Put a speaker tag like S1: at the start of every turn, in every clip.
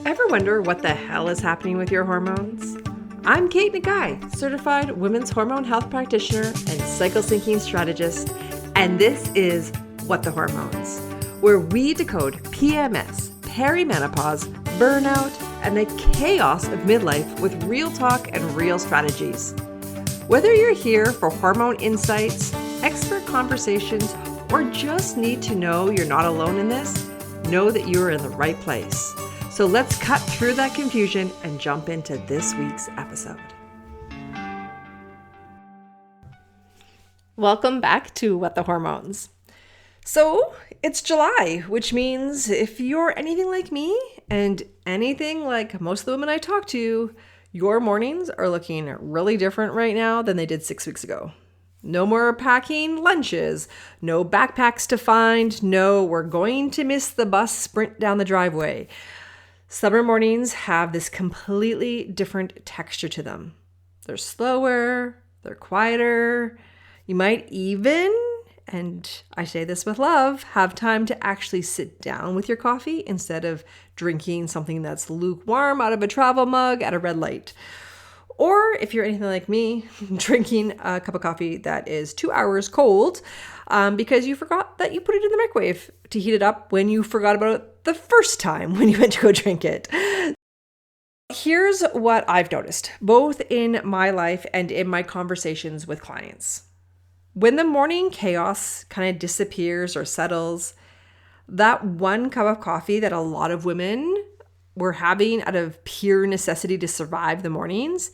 S1: Ever wonder what the hell is happening with your hormones? I'm Kate Nagai, certified women's hormone health practitioner and cycle syncing strategist, and this is What the Hormones, where we decode PMS, perimenopause, burnout, and the chaos of midlife with real talk and real strategies. Whether you're here for hormone insights, expert conversations, or just need to know you're not alone in this, know that you are in the right place. So let's cut through that confusion and jump into this week's episode. Welcome back to What the Hormones. So it's July, which means if you're anything like me and anything like most of the women I talk to, your mornings are looking really different right now than they did 6 weeks ago. No more packing lunches, no backpacks to find, no we're going to miss the bus sprint down the driveway. Summer mornings have this completely different texture to them. They're slower, they're quieter. You might even, and I say this with love, have time to actually sit down with your coffee instead of drinking something that's lukewarm out of a travel mug at a red light. Or if you're anything like me, drinking a cup of coffee that is 2 hours cold because you forgot that you put it in the microwave to heat it up when you forgot about it the first time when you went to go drink it. Here's what I've noticed, both in my life and in my conversations with clients. When the morning chaos kind of disappears or settles, that one cup of coffee that a lot of women were having out of pure necessity to survive the mornings,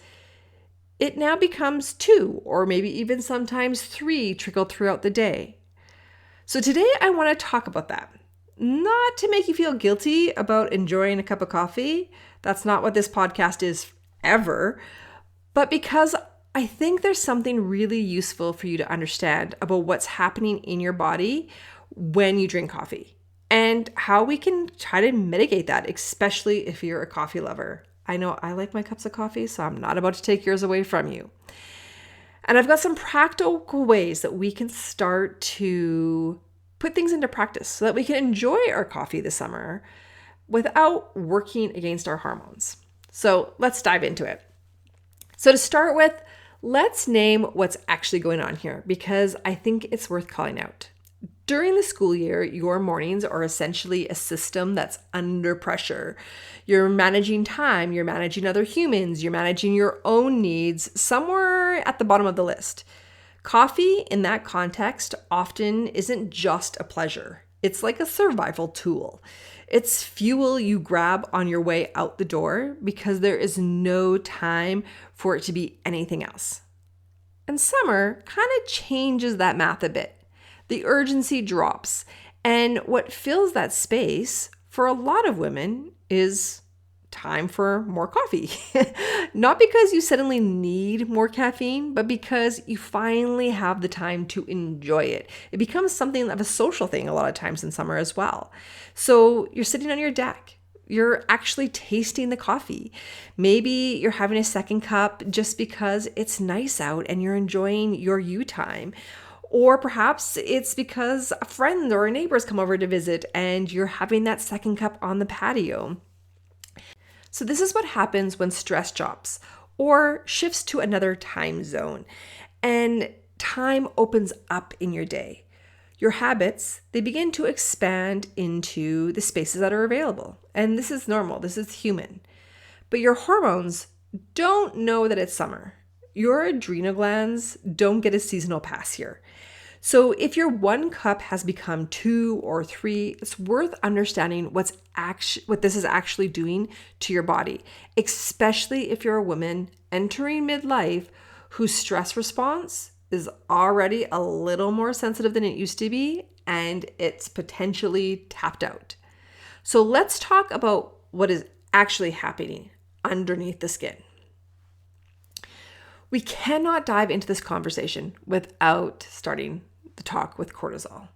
S1: it now becomes 2 or maybe even sometimes 3 trickled throughout the day. So today I want to talk about that. Not to make you feel guilty about enjoying a cup of coffee. That's not what this podcast is ever. But because I think there's something really useful for you to understand about what's happening in your body when you drink coffee and how we can try to mitigate that, especially if you're a coffee lover. I know I like my cups of coffee, so I'm not about to take yours away from you. And I've got some practical ways that we can start to put things into practice so that we can enjoy our coffee this summer without working against our hormones. So let's dive into it. So to start with, let's name what's actually going on here because I think it's worth calling out. During the school year, your mornings are essentially a system that's under pressure. You're managing time, you're managing other humans, you're managing your own needs somewhere at the bottom of the list. Coffee in that context often isn't just a pleasure. It's like a survival tool. It's fuel you grab on your way out the door because there is no time for it to be anything else. And summer kind of changes that math a bit. The urgency drops, and what fills that space for a lot of women is time for more coffee. Not because you suddenly need more caffeine, but because you finally have the time to enjoy it. It becomes something of a social thing a lot of times in summer as well. So you're sitting on your deck. You're actually tasting the coffee. Maybe you're having a second cup just because it's nice out and you're enjoying your you time. Or perhaps it's because a friend or a neighbor's come over to visit and you're having that second cup on the patio. So this is what happens when stress drops or shifts to another time zone and time opens up in your day. Your habits, they begin to expand into the spaces that are available. And this is normal. This is human. But your hormones don't know that it's summer. Your adrenal glands don't get a seasonal pass here. So if your one cup has become 2 or 3, it's worth understanding what this is actually doing to your body, especially if you're a woman entering midlife whose stress response is already a little more sensitive than it used to be, and it's potentially tapped out. So let's talk about what is actually happening underneath the skin. We cannot dive into this conversation without starting the talk with cortisol.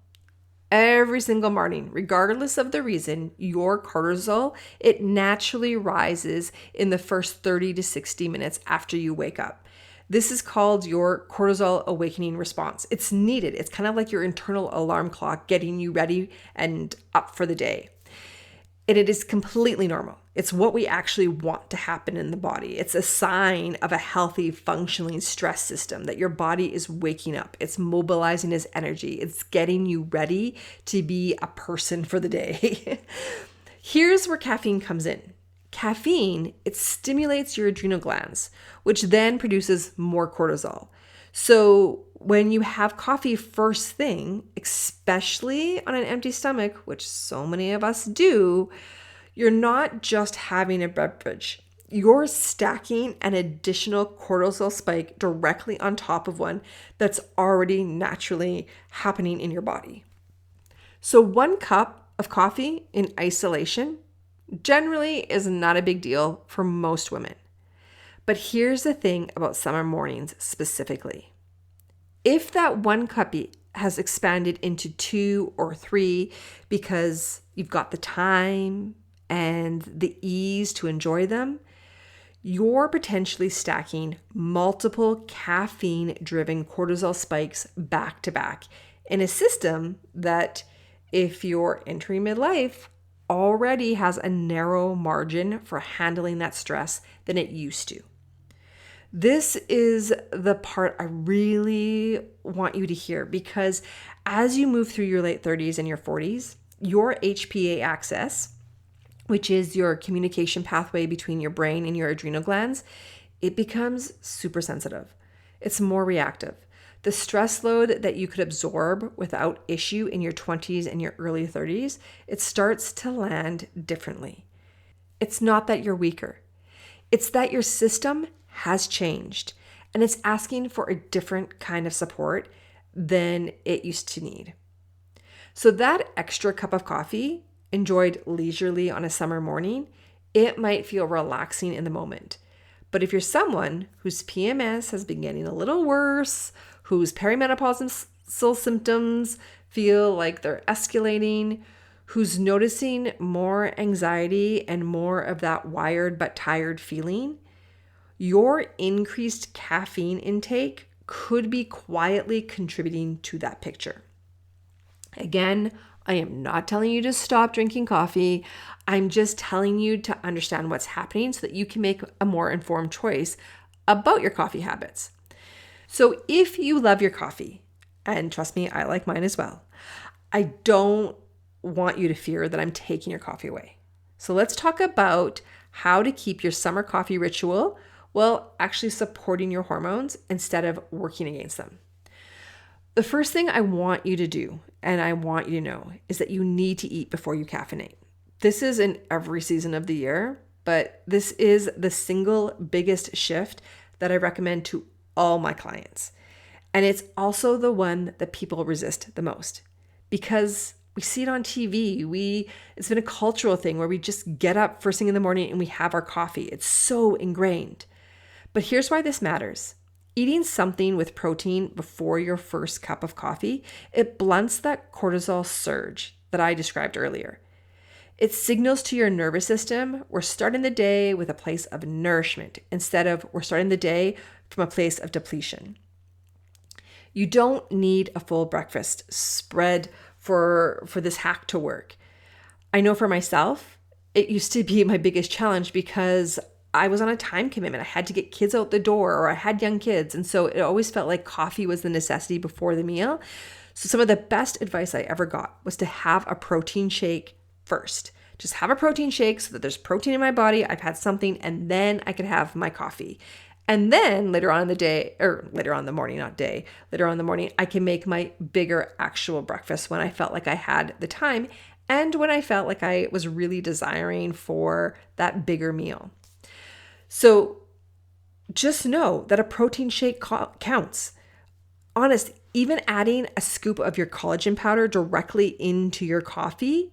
S1: Every single morning, regardless of the reason, your cortisol, it naturally rises in the first 30 to 60 minutes after you wake up. This is called your cortisol awakening response. It's needed. It's kind of like your internal alarm clock getting you ready and up for the day. And it is completely normal. It's what we actually want to happen in the body. It's a sign of a healthy, functioning stress system that your body is waking up. It's mobilizing its energy. It's getting you ready to be a person for the day. Here's where caffeine comes in. Caffeine, it stimulates your adrenal glands, which then produces more cortisol. So when you have coffee first thing, especially on an empty stomach, which so many of us do, you're not just having a beverage. You're stacking an additional cortisol spike directly on top of one that's already naturally happening in your body. So 1 cup of coffee in isolation generally is not a big deal for most women. But here's the thing about summer mornings specifically. If that 1 cup has expanded into 2 or 3 because you've got the time and the ease to enjoy them, you're potentially stacking multiple caffeine-driven cortisol spikes back to back in a system that, if you're entering midlife, already has a narrow margin for handling that stress than it used to. This is the part I really want you to hear, because as you move through your late 30s and your 40s, your HPA axis, which is your communication pathway between your brain and your adrenal glands, it becomes super sensitive. It's more reactive. The stress load that you could absorb without issue in your 20s and your early 30s, it starts to land differently. It's not that you're weaker. It's that your system has changed and it's asking for a different kind of support than it used to need. So that extra cup of coffee, enjoyed leisurely on a summer morning, it might feel relaxing in the moment. But if you're someone whose PMS has been getting a little worse, whose perimenopausal symptoms feel like they're escalating, who's noticing more anxiety and more of that wired but tired feeling, your increased caffeine intake could be quietly contributing to that picture. Again, I am not telling you to stop drinking coffee. I'm just telling you to understand what's happening so that you can make a more informed choice about your coffee habits. So if you love your coffee, and trust me, I like mine as well, I don't want you to fear that I'm taking your coffee away. So let's talk about how to keep your summer coffee ritual while actually supporting your hormones instead of working against them. The first thing I want you to do, and I want you to know, is that you need to eat before you caffeinate. This is in every season of the year, but this is the single biggest shift that I recommend to all my clients. And it's also the one that people resist the most because we see it on TV. It's been a cultural thing where we just get up first thing in the morning and we have our coffee. It's so ingrained. But here's why this matters. Eating something with protein before your first cup of coffee, it blunts that cortisol surge that I described earlier. It signals to your nervous system, we're starting the day with a place of nourishment instead of we're starting the day from a place of depletion. You don't need a full breakfast spread for this hack to work. I know for myself, it used to be my biggest challenge because I was on a time commitment. I had to get kids out the door or I had young kids. And so it always felt like coffee was the necessity before the meal. So some of the best advice I ever got was to have a protein shake first. Just have a protein shake so that there's protein in my body. I've had something and then I could have my coffee. And then later on in the day, or later on in the morning, not day, later on in the morning, I can make my bigger actual breakfast when I felt like I had the time and when I felt like I was really desiring for that bigger meal. So just know that a protein shake counts. Honest, even adding a scoop of your collagen powder directly into your coffee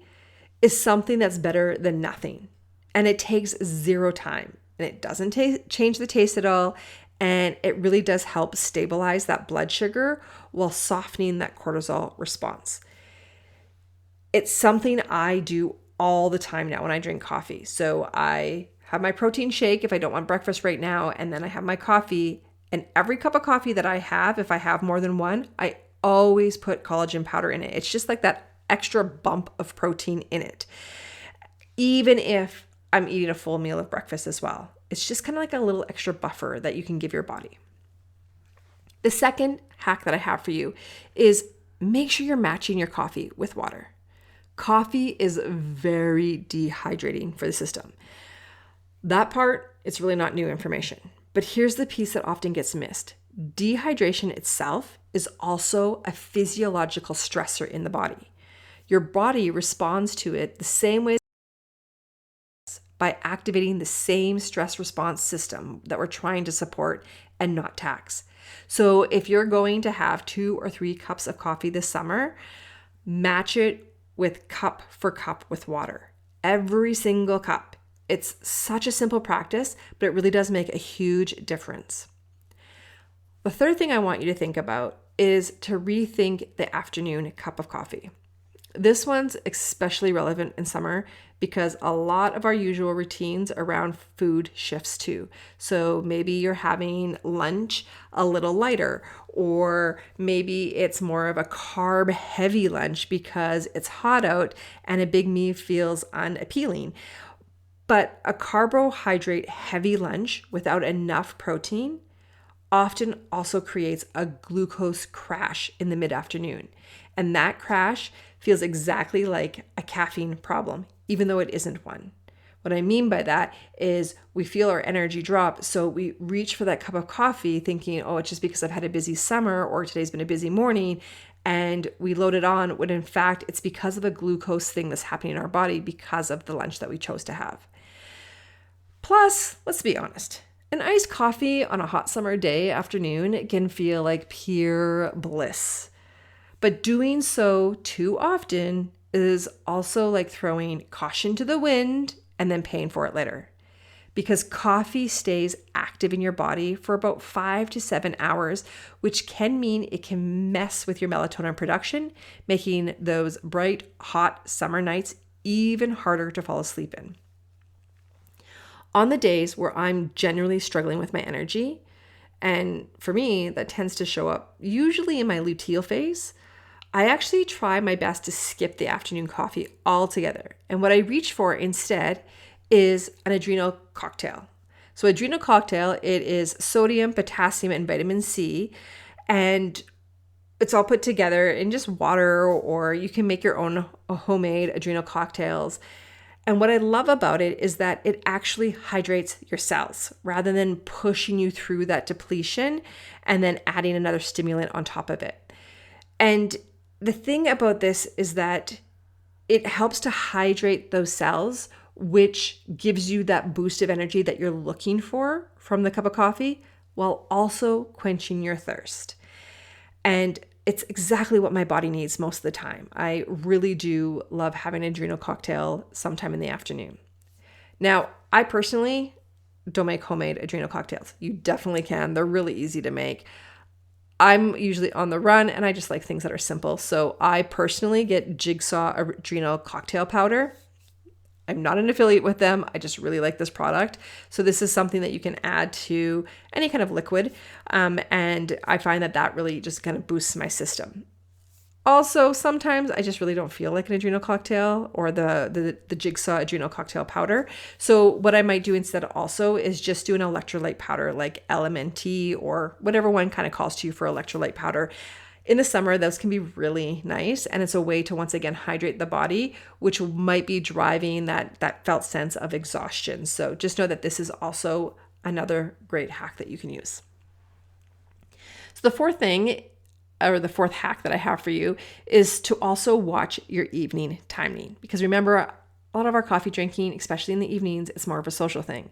S1: is something that's better than nothing. And it takes zero time and it doesn't change the taste at all. And it really does help stabilize that blood sugar while softening that cortisol response. It's something I do all the time now when I drink coffee. So I have my protein shake if I don't want breakfast right now, and then I have my coffee. And every cup of coffee that I have, if I have more than one, I always put collagen powder in it. It's just like that extra bump of protein in it. even if I'm eating a full meal of breakfast as well. It's just kind of like a little extra buffer that you can give your body. The second hack that I have for you is make sure you're matching your coffee with water. Coffee is very dehydrating for the system. That part, it's really not new information. But here's the piece that often gets missed. Dehydration itself is also a physiological stressor in the body. Your body responds to it the same way by activating the same stress response system that we're trying to support and not tax. So if you're going to have 2 or 3 cups of coffee this summer, match it with cup for cup with water. Every single cup. It's such a simple practice, but it really does make a huge difference. The third thing I want you to think about is to rethink the afternoon cup of coffee. This one's especially relevant in summer because a lot of our usual routines around food shifts too. So maybe you're having lunch a little lighter, or maybe it's more of a carb heavy lunch because it's hot out and a big meal feels unappealing. But a carbohydrate heavy lunch without enough protein often also creates a glucose crash in the mid-afternoon. And that crash feels exactly like a caffeine problem, even though it isn't one. What I mean by that is we feel our energy drop, so we reach for that cup of coffee thinking, oh, it's just because I've had a busy summer or today's been a busy morning, and we load it on when in fact it's because of a glucose thing that's happening in our body because of the lunch that we chose to have. Plus, let's be honest, an iced coffee on a hot summer day afternoon can feel like pure bliss. But doing so too often is also like throwing caution to the wind and then paying for it later. Because coffee stays active in your body for about 5 to 7 hours, which can mean it can mess with your melatonin production, making those bright, hot summer nights even harder to fall asleep in. On the days where I'm generally struggling with my energy, and for me, that tends to show up usually in my luteal phase, I actually try my best to skip the afternoon coffee altogether. And what I reach for instead is an adrenal cocktail. So adrenal cocktail, it is sodium, potassium, and vitamin C, and it's all put together in just water, or you can make your own homemade adrenal cocktails. And what I love about it is that it actually hydrates your cells rather than pushing you through that depletion and then adding another stimulant on top of it. And the thing about this is that it helps to hydrate those cells, which gives you that boost of energy that you're looking for from the cup of coffee, while also quenching your thirst. And it's exactly what my body needs most of the time. I really do love having an adrenal cocktail sometime in the afternoon. Now, I personally don't make homemade adrenal cocktails. You definitely can. They're really easy to make. I'm usually on the run and I just like things that are simple. So I personally get Jigsaw adrenal cocktail powder. I'm not an affiliate with them. I just really like this product. So this is something that you can add to any kind of liquid. And I find that that really just kind of boosts my system. Also, sometimes I just really don't feel like an adrenal cocktail or the Jigsaw adrenal cocktail powder. So what I might do instead also is just do an electrolyte powder like LMNT or whatever one kind of calls to you for electrolyte powder. In the summer, those can be really nice, and it's a way to once again hydrate the body, which might be driving that felt sense of exhaustion. So just know that this is also another great hack that you can use. So the fourth thing, or the fourth hack that I have for you, is to also watch your evening timing. Because remember, a lot of our coffee drinking, especially in the evenings, it's more of a social thing.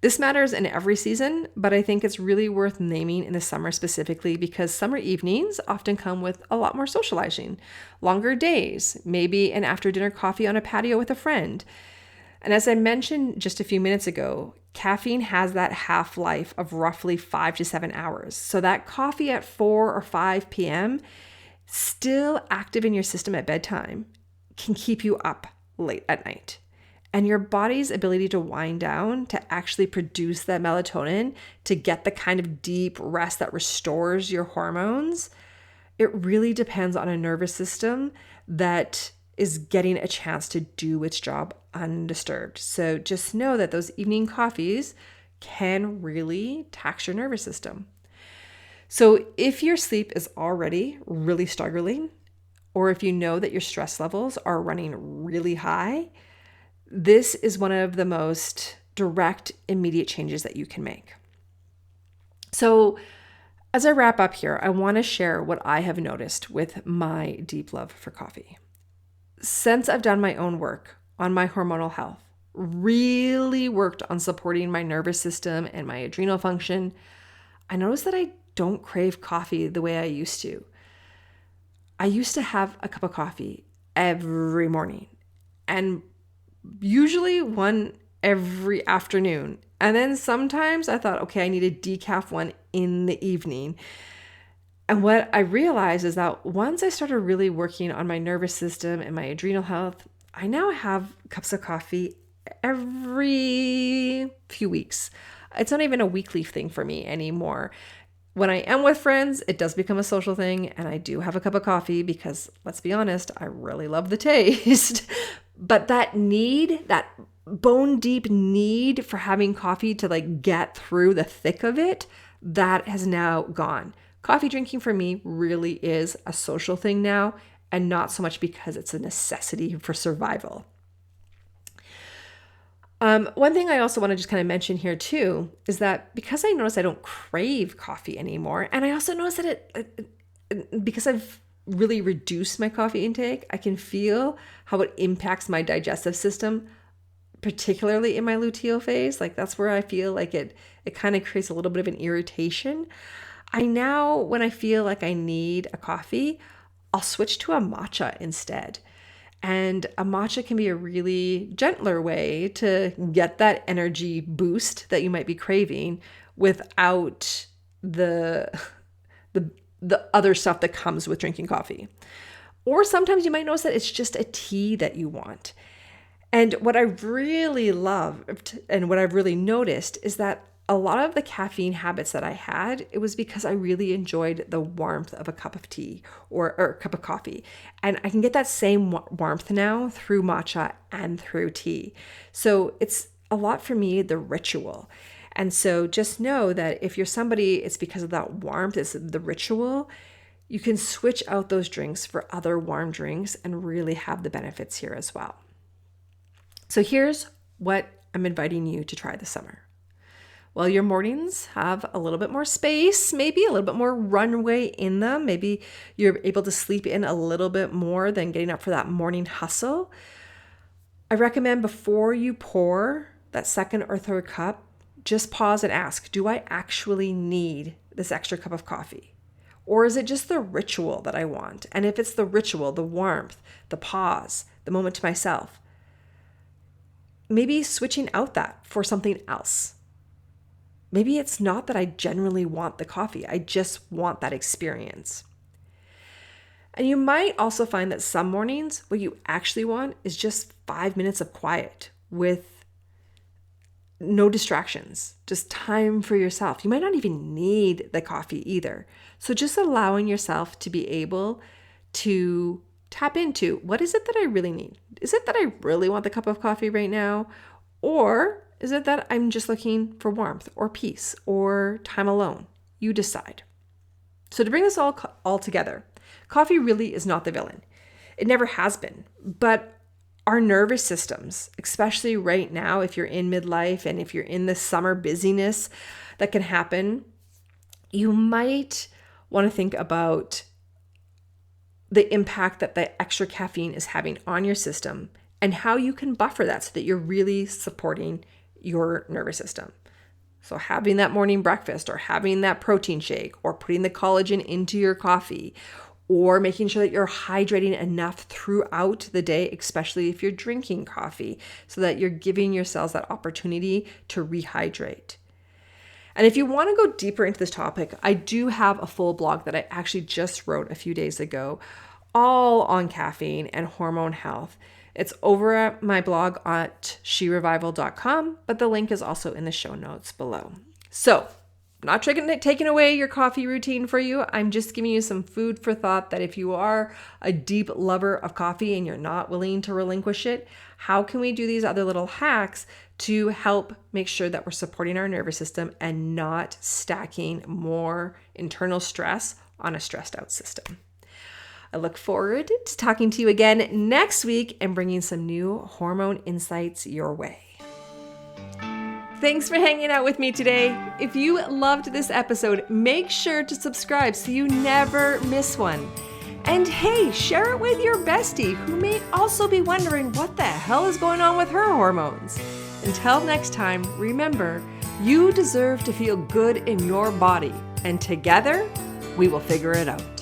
S1: This matters in every season, but I think it's really worth naming in the summer specifically because summer evenings often come with a lot more socializing, longer days, maybe an after dinner coffee on a patio with a friend. And as I mentioned just a few minutes ago, caffeine has that half-life of roughly 5 to 7 hours. So that coffee at 4 or 5 p.m., still active in your system at bedtime, can keep you up late at night. And your body's ability to wind down, to actually produce that melatonin, to get the kind of deep rest that restores your hormones, it really depends on a nervous system that is getting a chance to do its job undisturbed. So just know that those evening coffees can really tax your nervous system. So if your sleep is already really struggling, or if you know that your stress levels are running really high, this is one of the most direct, immediate changes that you can make. So as I wrap up here, I want to share what I have noticed with my deep love for coffee. Since I've done my own work on my hormonal health, really worked on supporting my nervous system and my adrenal function, I noticed that I don't crave coffee the way I used to. I used to have a cup of coffee every morning, and usually one every afternoon. And then sometimes I thought, okay, I need a decaf one in the evening. And what I realized is that once I started really working on my nervous system and my adrenal health, I now have cups of coffee every few weeks. It's not even a weekly thing for me anymore. When I am with friends, it does become a social thing, and I do have a cup of coffee because, let's be honest, I really love the taste. But that need, that bone deep need for having coffee to like get through the thick of it, that has now gone. Coffee drinking for me really is a social thing now, and not so much because it's a necessity for survival. One thing I also want to just kind of mention here too is that because I notice I don't crave coffee anymore, and I also notice that because I've really reduced my coffee intake, I can feel how it impacts my digestive system, particularly in my luteal phase. Like that's where I feel like it kind of creates a little bit of an irritation. I now, when I feel like I need a coffee, I'll switch to a matcha instead. And a matcha can be a really gentler way to get that energy boost that you might be craving without the other stuff that comes with drinking coffee. Or sometimes you might notice that it's just a tea that you want. And what I really loved and what I've really noticed is that a lot of the caffeine habits that I had, it was because I really enjoyed the warmth of a cup of tea or a cup of coffee. And I can get that same warmth now through matcha and through tea. So it's a lot for me, the ritual. And so just know that if you're somebody, it's because of that warmth, it's the ritual. You can switch out those drinks for other warm drinks and really have the benefits here as well. So here's what I'm inviting you to try this summer. Well, your mornings have a little bit more space, maybe a little bit more runway in them. Maybe you're able to sleep in a little bit more than getting up for that morning hustle. I recommend before you pour that second or third cup, just pause and ask, do I actually need this extra cup of coffee? Or is it just the ritual that I want? And if it's the ritual, the warmth, the pause, the moment to myself, maybe switching out that for something else. Maybe it's not that I generally want the coffee. I just want that experience. And you might also find that some mornings what you actually want is just 5 minutes of quiet with no distractions, just time for yourself. You might not even need the coffee either. So just allowing yourself to be able to tap into what is it that I really need? Is it that I really want the cup of coffee right now? Or is it that I'm just looking for warmth or peace or time alone? You decide. So to bring this all together, coffee really is not the villain. It never has been. But our nervous systems, especially right now, if you're in midlife and if you're in the summer busyness that can happen, you might want to think about the impact that the extra caffeine is having on your system and how you can buffer that so that you're really supporting your nervous system. So having that morning breakfast or having that protein shake or putting the collagen into your coffee or making sure that you're hydrating enough throughout the day, especially if you're drinking coffee, so that you're giving your cells that opportunity to rehydrate. And if you want to go deeper into this topic, I do have a full blog that I actually just wrote a few days ago, all on caffeine and hormone health. It's over at my blog at sherevival.com, but the link is also in the show notes below. So not taking away your coffee routine for you. I'm just giving you some food for thought that if you are a deep lover of coffee and you're not willing to relinquish it, how can we do these other little hacks to help make sure that we're supporting our nervous system and not stacking more internal stress on a stressed out system? I look forward to talking to you again next week and bringing some new hormone insights your way. Thanks for hanging out with me today. If you loved this episode, make sure to subscribe so you never miss one. And hey, share it with your bestie who may also be wondering what the hell is going on with her hormones. Until next time, remember, you deserve to feel good in your body, and together, we will figure it out.